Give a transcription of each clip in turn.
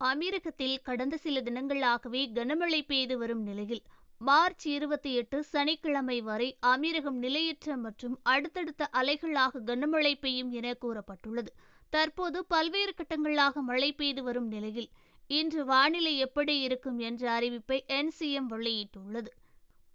அமீரகத்தில் கடந்த சில தினங்களாகவே கனமழை பெய்து வரும் நிலையில் மார்ச் 28 சனிக்கிழமை வரை அமீரகம் நிலையற்ற மற்றும் அடுத்தடுத்த அலைகளாக கனமழை பெய்யும் என கூறப்பட்டுள்ளது. தற்போது பல்வேறு கட்டங்களாக மழை பெய்து வரும் நிலையில் இன்று வானிலை எப்படி இருக்கும் என்ற அறிவிப்பை NCM வெளியிட்டுள்ளது.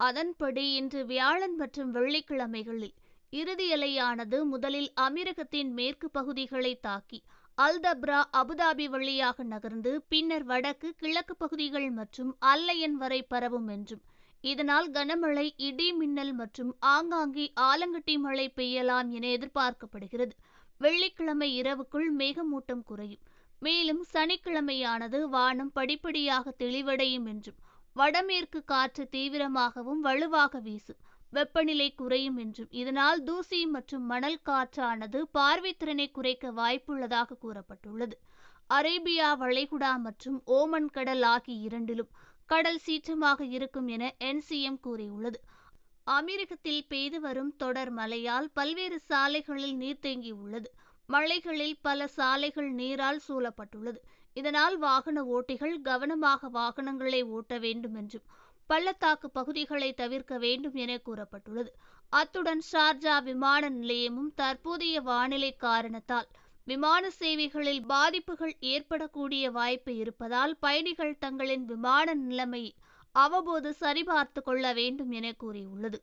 அதன்படி இன்று வியாழன் மற்றும் வெள்ளிக்கிழமைகளில் இறுதி அலையானது முதலில் அமீரகத்தின் மேற்கு பகுதிகளை தாக்கி அல்தப்ரா அபுதாபி வழியாக நகர்ந்து பின்னர் வடக்கு கிழக்கு பகுதிகள் மற்றும் அல்லயன் வரை பரவும் என்றும் இதனால் கனமழை இடி மின்னல் மற்றும் ஆங்காங்கே ஆலங்கட்டி மழை பெய்யலாம் என எதிர்பார்க்கப்படுகிறது. வெள்ளிக்கிழமை இரவுக்குள் மேகமூட்டம் குறையும். மேலும் சனிக்கிழமையானது வானம் படிப்படியாக தெளிவடையும் என்றும் வடமேற்கு காற்று தீவிரமாகவும் வலுவாக வீசும். வெப்பநிலை குறையும் என்றும் இதனால் தூசி மற்றும் மணல் காற்றானது பார்வைத்திறனை குறைக்க வாய்ப்புள்ளதாக கூறப்பட்டுள்ளது. அரேபியா வளைகுடா மற்றும் ஓமன் கடல் ஆகிய இரண்டிலும் கடல் சீற்றமாக இருக்கும் என NCM கூறியுள்ளது. அமீரகத்தில் பெய்து வரும் தொடர் மழையால் பல்வேறு சாலைகளில் நீர் தேங்கியுள்ளது. மலைகளில் பல சாலைகள் நீரால் சூழப்பட்டுள்ளது. இதனால் வாகன ஓட்டிகள் கவனமாக வாகனங்களை ஓட்ட வேண்டும் என்றும் பள்ளத்தாக்கு பகுதிகளை தவிர்க்க வேண்டும் என கூறப்பட்டுள்ளது. அத்துடன் ஷார்ஜா விமான நிலையமும் தற்போதைய வானிலை காரணத்தால் விமான சேவைகளில் பாதிப்புகள் ஏற்படக்கூடிய வாய்ப்பு இருப்பதால் பயணிகள் தங்களின் விமான நிலைமையை அவ்வப்போது சரிபார்த்து கொள்ள வேண்டும் என கூறியுள்ளது.